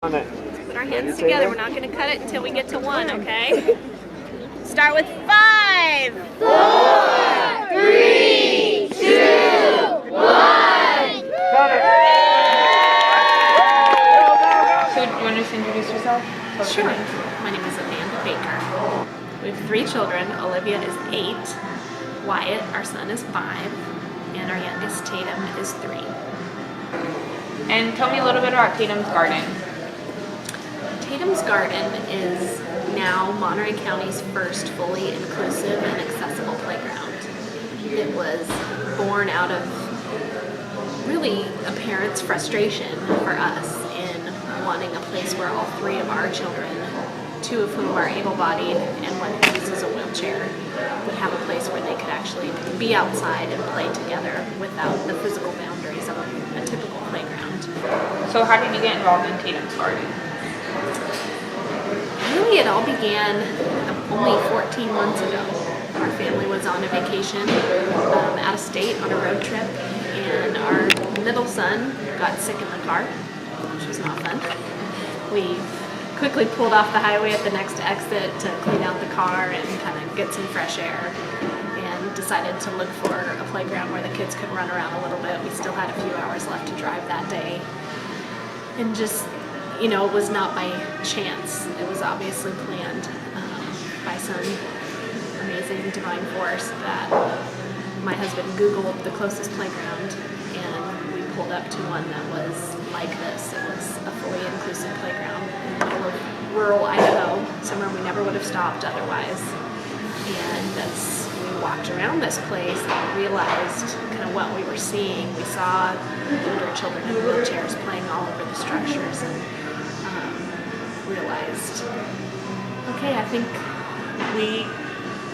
Put our hands together. We're not going to cut it until we get to 1, okay? Start with 5, 4, 3, 2, 1. Cut it. So, do you want to just introduce yourself? Sure. My name is Amanda Baker. We have 3 children. Olivia is 8. Wyatt, our son, is 5. And our youngest, Tatum, is 3. And tell me a little bit about Tatum's Garden. Tatum's Garden is now Monterey County's first fully inclusive and accessible playground. It was born out of really a parent's frustration for us in wanting a place where all 3 of our children, 2 of whom are able-bodied and 1 who uses a wheelchair, would have a place where they could actually be outside and play together without the physical boundaries of a typical playground. So how did you get involved in Tatum's Garden? Really, it all began only 14 months ago. Our family was on a vacation out of state on a road trip, and our middle son got sick in the car, which was not fun. We quickly pulled off the highway at the next exit to clean out the car and kind of get some fresh air, and decided to look for a playground where the kids could run around a little bit. We still had a few hours left to drive that day, and just, it was not by chance. It was obviously planned by some amazing divine force that my husband Googled the closest playground, and we pulled up to one that was like this. It was a fully inclusive playground in the middle of rural Idaho, somewhere we never would have stopped otherwise. And as we walked around this place and realized kind of what we were seeing, we saw older children in wheelchairs playing all over the structures, and realized, okay, I think we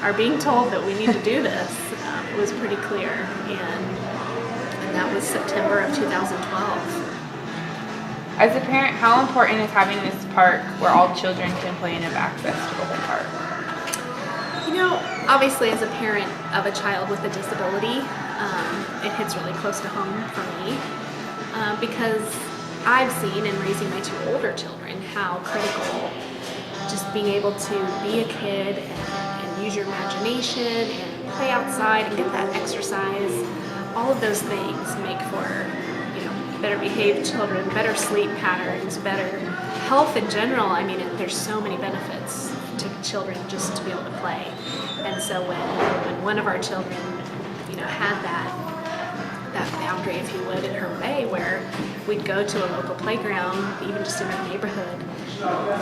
are being told that we need to do this. It was pretty clear, and that was September of 2012. As a parent, how important is having this park where all children can play and have access to the whole park? Obviously as a parent of a child with a disability, it hits really close to home for me, because I've seen in raising my 2 older children how critical just being able to be a kid and use your imagination and play outside and get that exercise, all of those things make for better behaved children, better sleep patterns, better health in general. I mean, there's so many benefits to children just to be able to play. And so when one of our children had that boundary, if you would, in her way, where we'd go to a local playground, even just in our neighborhood,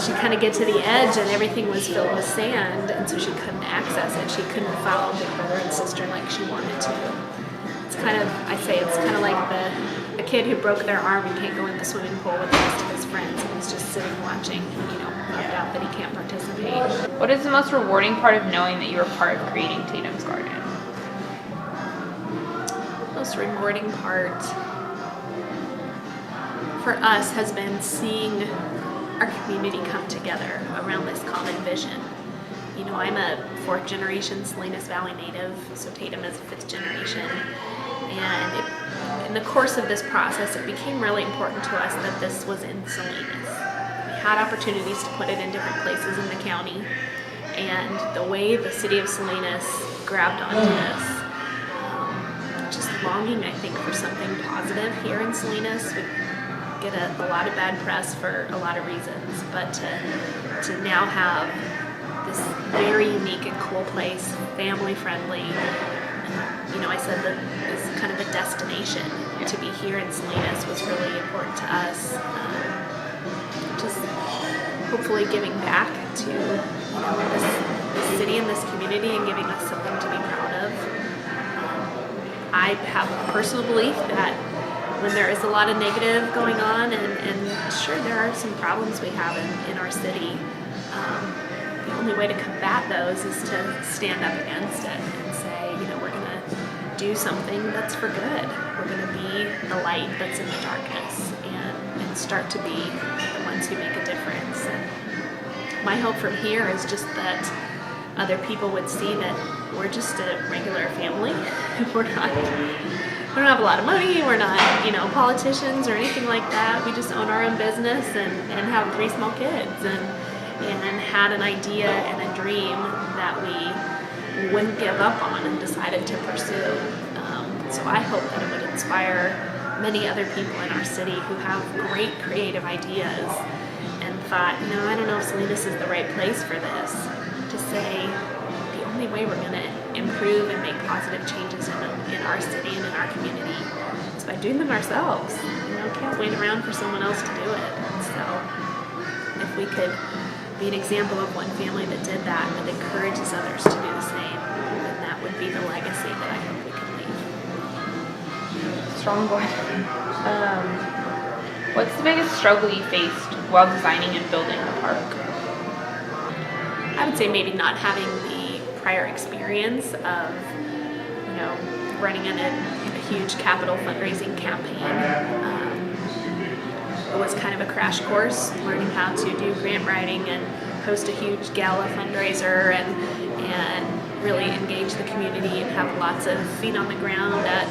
she'd kind of get to the edge and everything was filled with sand, and so she couldn't access it. She couldn't follow big brother and sister like she wanted to. It's kind of like the kid who broke their arm and can't go in the swimming pool with the rest of his friends, and he's just sitting watching, bummed out that he can't participate. What is the most rewarding part of knowing that you were part of creating Tatum's Garden? Most rewarding part for us has been seeing our community come together around this common vision. I'm a 4th generation Salinas Valley native, so Tatum is a 5th generation. And in the course of this process, it became really important to us that this was in Salinas. We had opportunities to put it in different places in the county, and the way the city of Salinas grabbed onto this, just longing, I think, for something positive here in Salinas. We get a lot of bad press for a lot of reasons, but to now have this very unique and cool place, family friendly. I said that it's kind of a destination. To be here in Salinas was really important to us. Just hopefully giving back to this city and this community and giving us something to be proud of. I have a personal belief that when there is a lot of negative going on, and sure there are some problems we have in our city, the only way to combat those is to stand up against it and say, we're going to do something that's for good. We're going to be the light that's in the darkness and start to be the ones who make a difference. And my hope from here is just that other people would see that we're just a regular family. we don't have a lot of money, we're not, politicians or anything like that. We just own our own business and have 3 small kids and had an idea and a dream that we wouldn't give up on and decided to pursue. So I hope that it would inspire many other people in our city who have great creative ideas and thought, I don't know if Salinas is the right place for this, to say the only way we're going to improve and make positive changes in our city and in our community is by doing them ourselves. Can't wait around for someone else to do it. So if we could be an example of one family that did that encourages others to do the same, then that would be the legacy that I hope we could leave. Strong one. What's the biggest struggle you faced while designing and building the park? I would say maybe not having the prior experience of, running in a huge capital fundraising campaign. It was kind of a crash course, learning how to do grant writing and host a huge gala fundraiser and really engage the community and have lots of feet on the ground at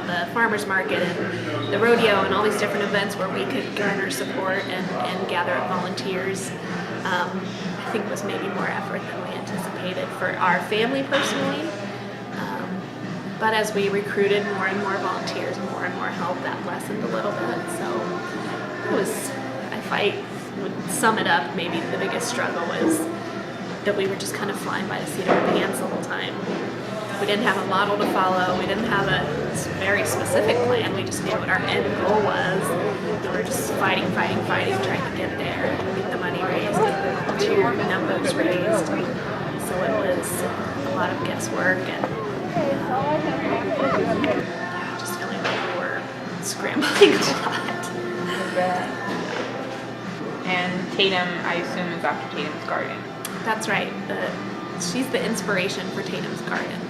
the farmers market and the rodeo and all these different events where we could garner support and gather up volunteers. I think was maybe more effort than we anticipated for our family personally. But as we recruited more and more volunteers, more and more help, that lessened a little bit. So it was, if I would sum it up, maybe the biggest struggle was that we were just kind of flying by the seat of our pants the whole time. We didn't have a model to follow. We didn't have a very specific plan. We just knew what our end goal was. We were just fighting, trying to get there, get the money raised, get the volunteer numbers raised. So it was a lot of guesswork and just feeling like we were scrambling a lot. And Tatum, I assume, is after Tatum's Garden. That's right. She's the inspiration for Tatum's Garden.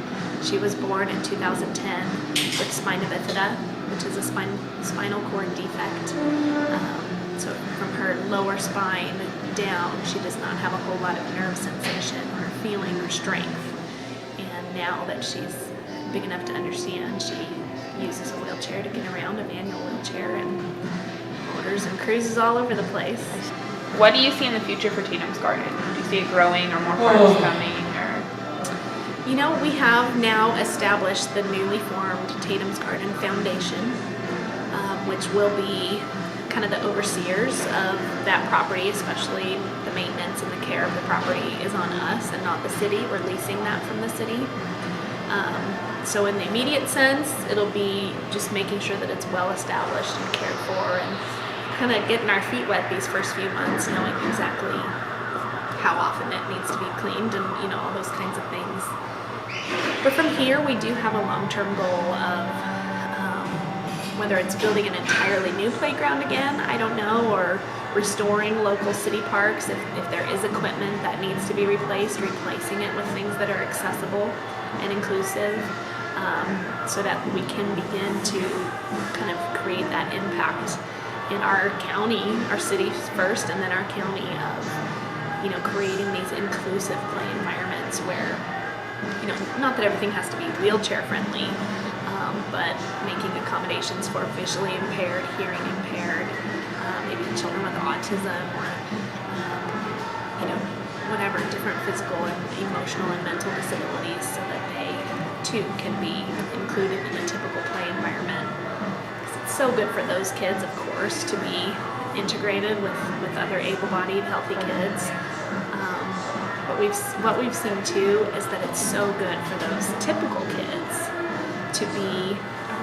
She was born in 2010 with spina bifida, which is a spinal cord defect. So from her lower spine down, she does not have a whole lot of nerve sensation or feeling or strength. And now that she's big enough to understand, she uses a wheelchair to get around, a manual wheelchair, and orders and cruises all over the place. What do you see in the future for Tatum's Garden? Do you see it growing or more parks coming? We have now established the newly formed Tatum's Garden Foundation, which will be kind of the overseers of that property, especially the maintenance and the care of the property is on us and not the city. We're leasing that from the city. So in the immediate sense, it'll be just making sure that it's well established and cared for and kind of getting our feet wet these first few months, knowing exactly how often it needs to be cleaned and all those kinds of things. But from here, we do have a long-term goal of whether it's building an entirely new playground again, I don't know, or restoring local city parks if there is equipment that needs to be replaced, replacing it with things that are accessible and inclusive, so that we can begin to kind of create that impact in our county, our city first, and then our county of, creating these inclusive play environments where, not that everything has to be wheelchair friendly, but making accommodations for visually impaired, hearing impaired, maybe children with autism or, whatever, different physical and emotional and mental disabilities so that they too can be included in a typical play environment. It's so good for those kids, of course, to be integrated with other able-bodied, healthy kids. But what we've seen too is that it's so good for those typical kids to be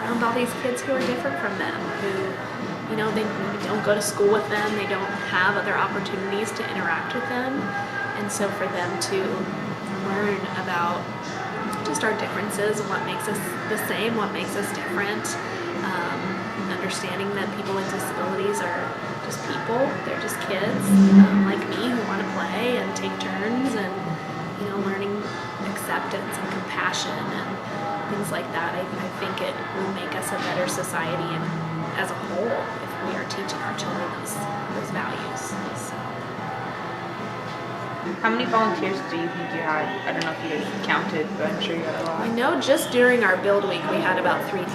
around all these kids who are different from them, who, they don't go to school with them, they don't have other opportunities to interact with them. And so for them to learn about just our differences and what makes us the same, what makes us different, understanding that people with disabilities are just people, they're just kids like me who want to play and take turns and, learning acceptance and compassion and things like that. I think it will make us a better society and as a whole if we are teaching our children those values. So. How many volunteers do you think you had? I don't know if you guys counted, but I'm sure you had a lot. I know just during our build week we had about 3,000.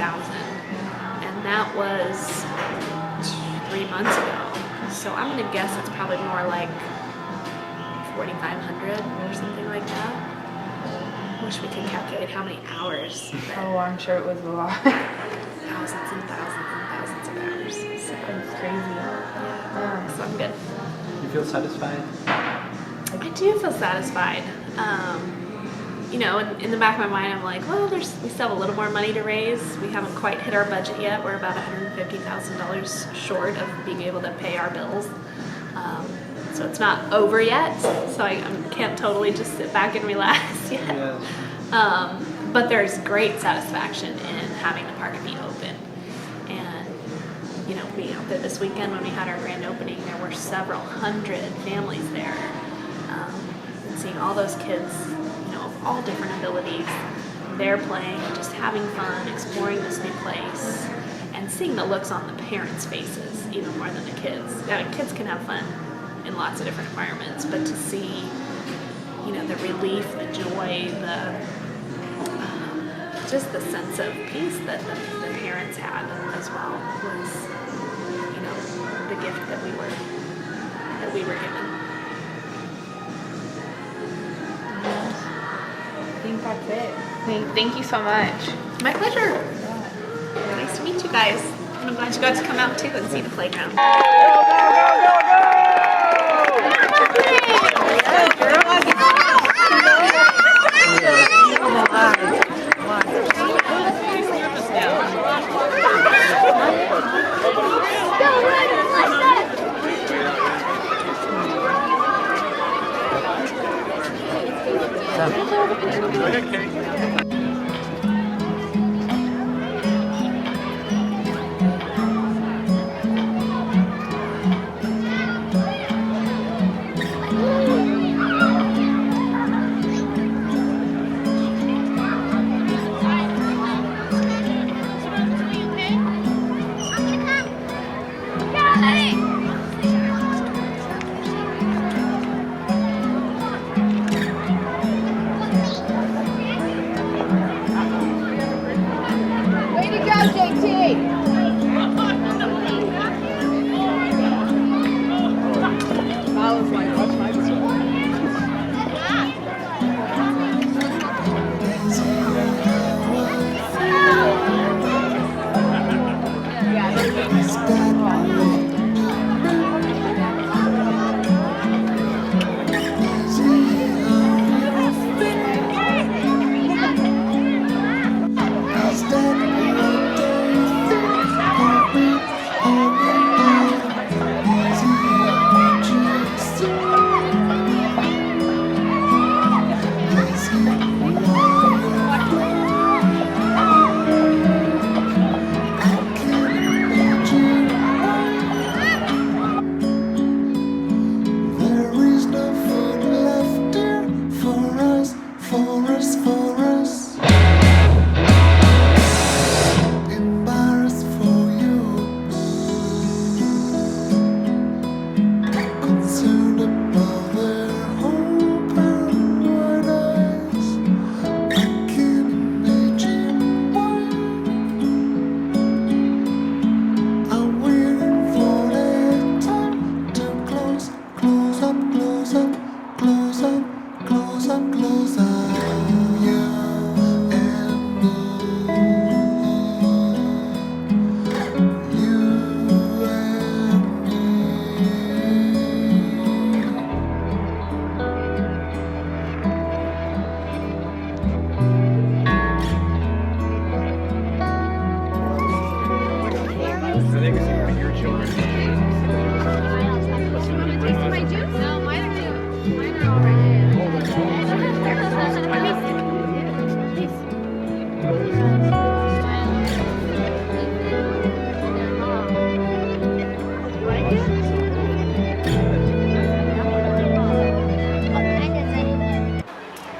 and that was 3 months ago. So I'm gonna guess it's probably more like 4,500 or something like that. Wish we could calculate how many hours. But Oh, I'm sure it was a lot. thousands and thousands and thousands of hours. So, It's crazy. yeah. So I'm good. You feel satisfied? I do feel satisfied. You know, in the back of my mind, I'm like, well, we still have a little more money to raise. We haven't quite hit our budget yet. We're about $150,000 short of being able to pay our bills. So it's not over yet. So I can't totally just sit back and relax yet. Yeah. But there's great satisfaction in having the park be open. And, you know, being out there this weekend when we had our grand opening, there were several hundred families there. And seeing all those kids, you know, of all different abilities, they're playing, just having fun, exploring this new place, and seeing the looks on the parents' faces even more than the kids. Kids can have fun in lots of different environments, but to see, you know, the relief, the joy, just the sense of peace that the parents had as well was, you know, the gift that we were given. I think that's it. Thank you so much. My pleasure. Nice to meet you guys. And I'm glad you got to come out too and see the playground. Way to go, JT!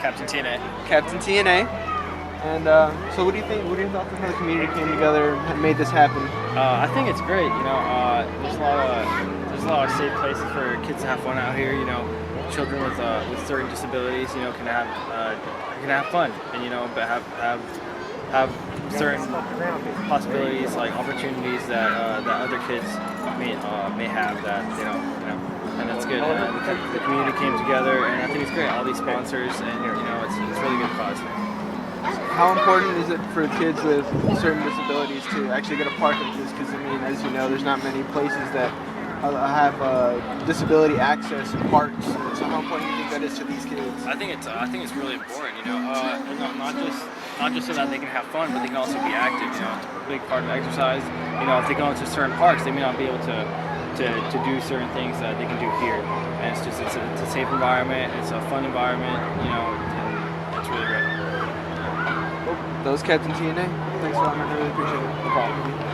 Captain TNA. Captain TNA. And so what do you think? What are your thoughts on how the community came together and made this happen? I think it's great. You know, there's a lot of safe places for kids to have fun out here. You know, children with certain disabilities, you know, can have fun and, you know, but have certain possibilities, like opportunities that other kids may have that they don't, and that's good. The community came together, and I think it's great. All these sponsors, and it's really good cause. How important is it for kids with certain disabilities to actually get a park like this? Because I mean, as you know, there's not many places that have disability access and parks. So how important do you think that is to these kids? I think it's really important. And not just so that they can have fun, but they can also be active. It's a big part of exercise. If they go into certain parks, they may not be able to do certain things that they can do here. And it's a safe environment. It's a fun environment. And it's really great. That was Captain TNA. Thanks a lot, man. I really appreciate it. No problem.